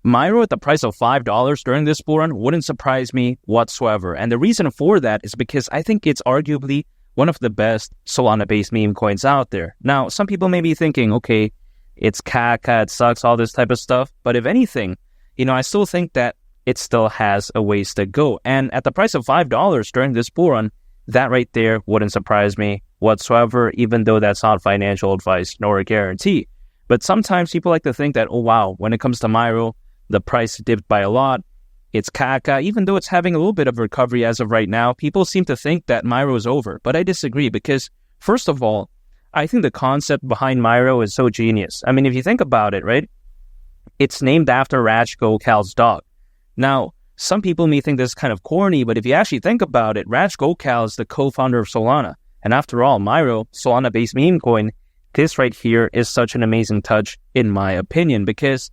Myro at the price of $5 during this bull run wouldn't surprise me whatsoever. And the reason for that is because I think it's arguably one of the best Solana-based meme coins out there. Now, some people may be thinking, okay, it's caca, it sucks, all this type of stuff. But if anything, I still think that it still has a ways to go. And at the price of $5 during this bull run, that right there wouldn't surprise me whatsoever, even though that's not financial advice nor a guarantee. But sometimes people like to think that, oh wow, when it comes to Myro, the price dipped by a lot. It's caca. Even though it's having a little bit of recovery as of right now, people seem to think that Myro is over. But I disagree because, first of all, I think the concept behind Myro is so genius. I mean, if you think about it, right? It's named after Raj Gokhal's dog. Now, some people may think this is kind of corny, but if you actually think about it, Raj Gokhale is the co-founder of Solana. And after all, Myro, Solana-based meme coin, this right here is such an amazing touch, in my opinion, because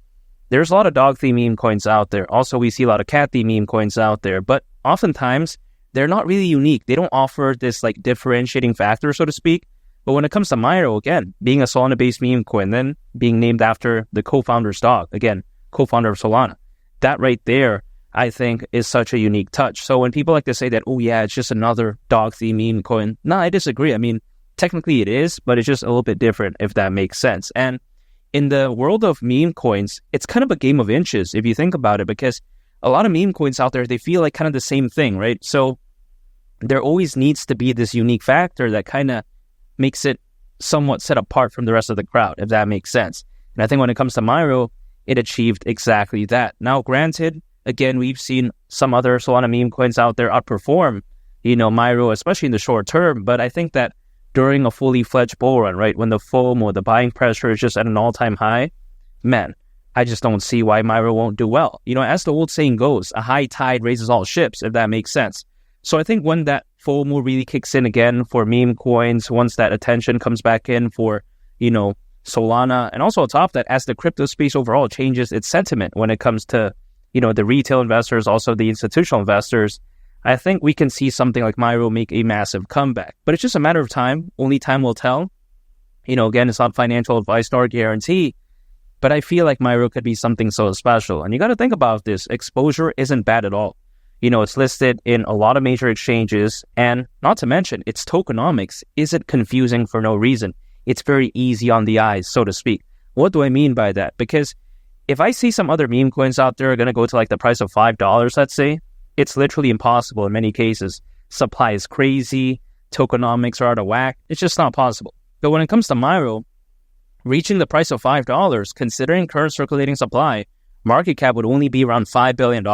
there's a lot of dog-themed meme coins out there. Also, we see a lot of cat-themed meme coins out there, but oftentimes, they're not really unique. They don't offer this like differentiating factor, so to speak. But when it comes to Myro, again, being a Solana-based meme coin, then being named after the co-founder's dog, again, co-founder of Solana, that right there, I think, is such a unique touch. So when people like to say that, oh yeah, it's just another dog-themed meme coin, no, I disagree. I mean, technically it is, but it's just a little bit different, if that makes sense. And in the world of meme coins, it's kind of a game of inches, if you think about it, because a lot of meme coins out there, they feel like kind of the same thing, right? So there always needs to be this unique factor that kind of makes it somewhat set apart from the rest of the crowd, if that makes sense. And I think when it comes to Myro, it achieved exactly that. Now, granted, again, we've seen some other Solana meme coins out there outperform, Myro, especially in the short term. But I think that during a fully fledged bull run, right, when the FOMO, the buying pressure is just at an all-time high, man, I just don't see why Myro won't do well. As the old saying goes, a high tide raises all ships, if that makes sense. So I think when that FOMO really kicks in again for meme coins, once that attention comes back in for, Solana, and also on top of that, as the crypto space overall changes its sentiment when it comes to, the retail investors, also the institutional investors, I think we can see something like Myro make a massive comeback. But it's just a matter of time. Only time will tell. Again, it's not financial advice nor guarantee, but I feel like Myro could be something so special. And you got to think about this. Exposure isn't bad at all. It's listed in a lot of major exchanges, and not to mention, its tokenomics isn't confusing for no reason. It's very easy on the eyes, so to speak. What do I mean by that? Because if I see some other meme coins out there are going to go to like the price of $5, let's say, it's literally impossible in many cases. Supply is crazy, tokenomics are out of whack. It's just not possible. But when it comes to Myro, reaching the price of $5, considering current circulating supply, market cap would only be around $5 billion.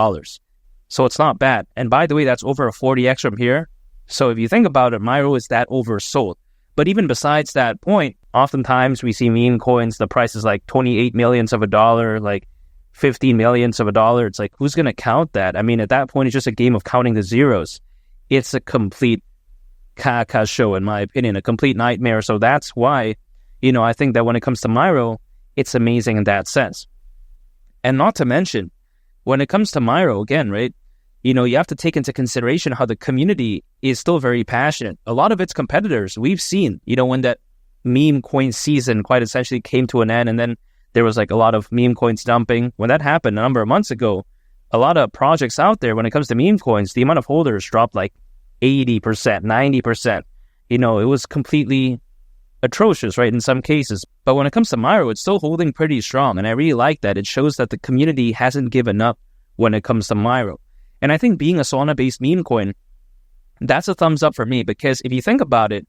So it's not bad. And by the way, that's over a 40x from here. So if you think about it, Myro is that oversold. But even besides that point, oftentimes we see meme coins, the price is like 28 millions of a dollar, like 15 millions of a dollar. It's like, who's going to count that? I mean, at that point, it's just a game of counting the zeros. It's a complete caca show, in my opinion, a complete nightmare. So that's why, I think that when it comes to Myro, it's amazing in that sense. And not to mention, when it comes to Myro, again, right, you have to take into consideration how the community is still very passionate. A lot of its competitors, we've seen, when that meme coin season quite essentially came to an end, and then there was like a lot of meme coins dumping. When that happened a number of months ago, a lot of projects out there, when it comes to meme coins, the amount of holders dropped like 80%, 90%. It was completely atrocious, right, in some cases. But when it comes to Myro, it's still holding pretty strong. And I really like that. It shows that the community hasn't given up when it comes to Myro. And I think being a Solana-based meme coin, that's a thumbs up for me, because if you think about it,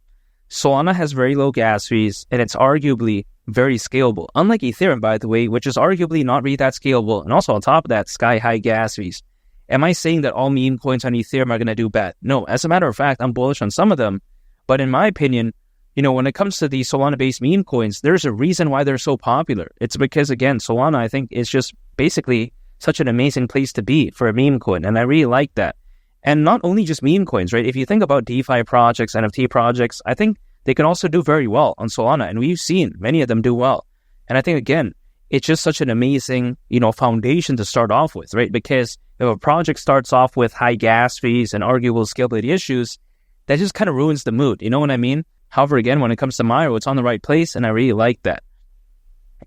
Solana has very low gas fees, and it's arguably very scalable. Unlike Ethereum, by the way, which is arguably not really that scalable, and also on top of that, sky-high gas fees. Am I saying that all meme coins on Ethereum are going to do bad? No, as a matter of fact, I'm bullish on some of them. But in my opinion, when it comes to the Solana-based meme coins, there's a reason why they're so popular. It's because, again, Solana, I think, is just basically such an amazing place to be for a meme coin, and I really like that. And not only just meme coins, right? If you think about DeFi projects, NFT projects, I think they can also do very well on Solana, and we've seen many of them do well. And I think, again, it's just such an amazing, foundation to start off with, right? Because if a project starts off with high gas fees and arguable scalability issues, that just kind of ruins the mood, you know what I mean? However, again, when it comes to Myro, it's on the right place, and I really like that.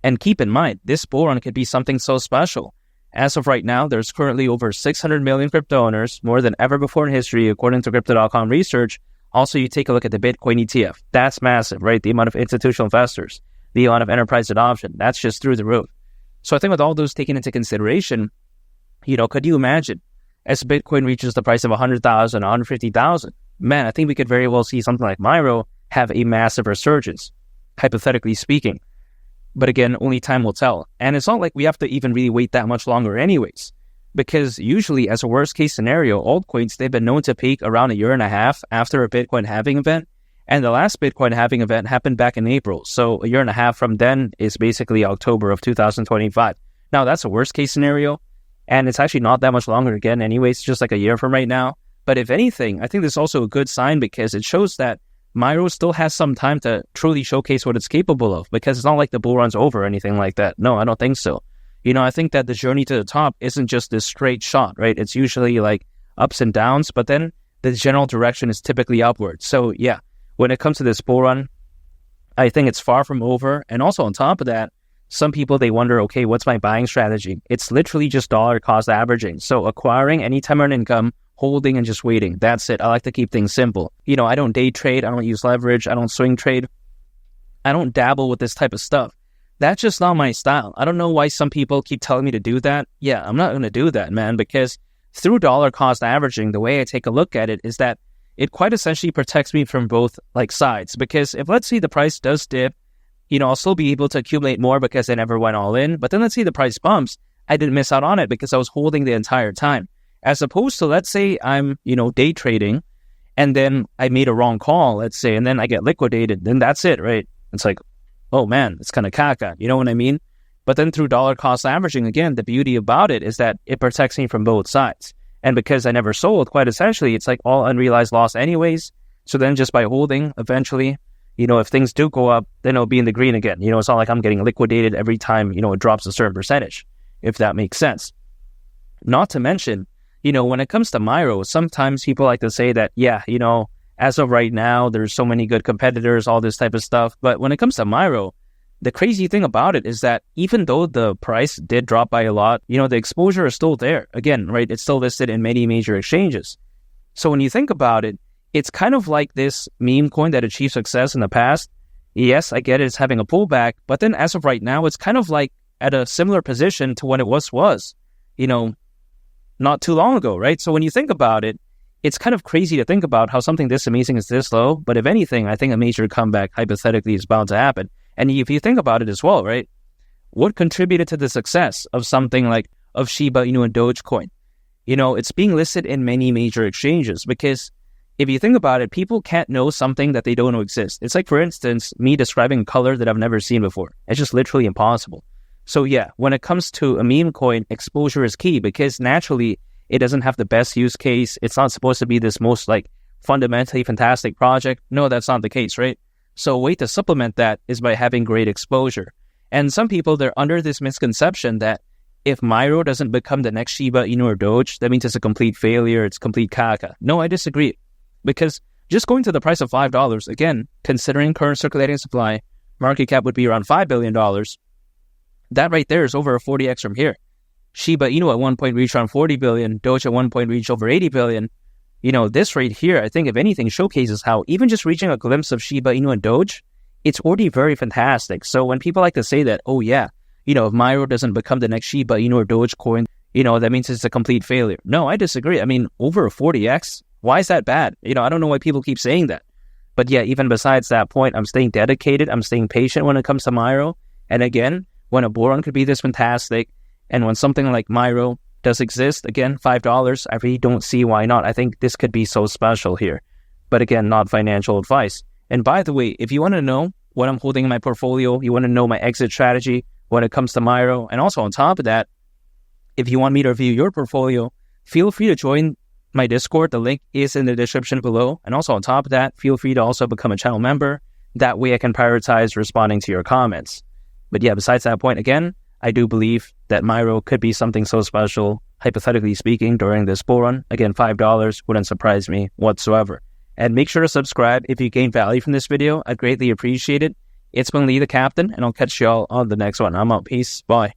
And keep in mind, this bull run could be something so special. As of right now, there's currently over 600 million crypto owners, more than ever before in history, according to Crypto.com research. Also, you take a look at the Bitcoin ETF. That's massive, right? The amount of institutional investors, the amount of enterprise adoption, that's just through the roof. So I think with all those taken into consideration, could you imagine as Bitcoin reaches the price of 100,000, 150,000, man, I think we could very well see something like Myro have a massive resurgence, hypothetically speaking. But again, only time will tell. And it's not like we have to even really wait that much longer anyways, because usually as a worst case scenario, altcoins, they've been known to peak around a year and a half after a Bitcoin halving event. And the last Bitcoin halving event happened back in April. So a year and a half from then is basically October of 2025. Now that's a worst case scenario. And it's actually not that much longer again anyways, just like a year from right now. But if anything, I think this is also a good sign because it shows that Myro still has some time to truly showcase what it's capable of, because it's not like the bull run's over or anything like that. No, I don't think so. I think that the journey to the top isn't just this straight shot, right? It's usually like ups and downs, but then the general direction is typically upward. So yeah, when it comes to this bull run, I think it's far from over. And also on top of that, some people, they wonder, okay, what's my buying strategy? It's literally just dollar cost averaging. So acquiring anytime earned income, holding and just waiting. That's it. I like to keep things simple. I don't day trade. I don't use leverage. I don't swing trade. I don't dabble with this type of stuff. That's just not my style. I don't know why some people keep telling me to do that. Yeah, I'm not going to do that, man, because through dollar cost averaging, the way I take a look at it is that it quite essentially protects me from both sides. Because if, let's say, the price does dip, I'll still be able to accumulate more because I never went all in. But then let's say the price bumps, I didn't miss out on it because I was holding the entire time. As opposed to, let's say I'm, day trading and then I made a wrong call, let's say, and then I get liquidated, then that's it, right? It's like, oh man, it's kind of caca, you know what I mean? But then through dollar cost averaging, again, the beauty about it is that it protects me from both sides. And because I never sold, quite essentially, it's like all unrealized loss anyways. So then just by holding, eventually, if things do go up, then it'll be in the green again. It's not like I'm getting liquidated every time, it drops a certain percentage, if that makes sense. Not to mention, when it comes to Myro, sometimes people like to say that, yeah, as of right now, there's so many good competitors, all this type of stuff. But when it comes to Myro, the crazy thing about it is that even though the price did drop by a lot, the exposure is still there. Again, right, it's still listed in many major exchanges. So when you think about it, it's kind of like this meme coin that achieved success in the past. Yes, I get it, it's having a pullback, but then as of right now, it's kind of like at a similar position to when it was, not too long ago, right? So when you think about it, it's kind of crazy to think about how something this amazing is this low, but if anything, I think a major comeback hypothetically is bound to happen. And if you think about it as well, right, what contributed to the success of something like of Shiba Inu and Dogecoin? It's being listed in many major exchanges because if you think about it, people can't know something that they don't know exists. It's like, for instance, me describing a color that I've never seen before. It's just literally impossible. So yeah, when it comes to a meme coin, exposure is key because naturally it doesn't have the best use case. It's not supposed to be this most fundamentally fantastic project. No, that's not the case, right? So a way to supplement that is by having great exposure. And some people, they're under this misconception that if Myro doesn't become the next Shiba Inu or Doge, that means it's a complete failure, it's complete caca. No, I disagree. Because just going to the price of $5, again, considering current circulating supply, market cap would be around $5 billion. That right there is over a 40x from here. Shiba Inu at one point reached around 40 billion, Doge at one point reached over 80 billion. This right here, I think if anything showcases how even just reaching a glimpse of Shiba Inu and Doge, it's already very fantastic. So when people like to say that, oh yeah, if Myro doesn't become the next Shiba Inu or Dogecoin, that means it's a complete failure. No, I disagree. I mean, over a 40x, why is that bad? I don't know why people keep saying that. But yeah, even besides that point, I'm staying dedicated. I'm staying patient when it comes to Myro. And again, when a bull run could be this fantastic, and when something like Myro does exist, again, $5, I really don't see why not. I think this could be so special here. But again, not financial advice. And by the way, if you want to know what I'm holding in my portfolio, you want to know my exit strategy when it comes to Myro, and also on top of that, if you want me to review your portfolio, feel free to join my Discord. The link is in the description below. And also on top of that, feel free to also become a channel member. That way I can prioritize responding to your comments. But yeah, besides that point, again, I do believe that Myro could be something so special, hypothetically speaking, during this bull run. Again, $5 wouldn't surprise me whatsoever. And make sure to subscribe if you gained value from this video. I'd greatly appreciate it. It's been Lee the Captain, and I'll catch y'all on the next one. I'm out. Peace. Bye.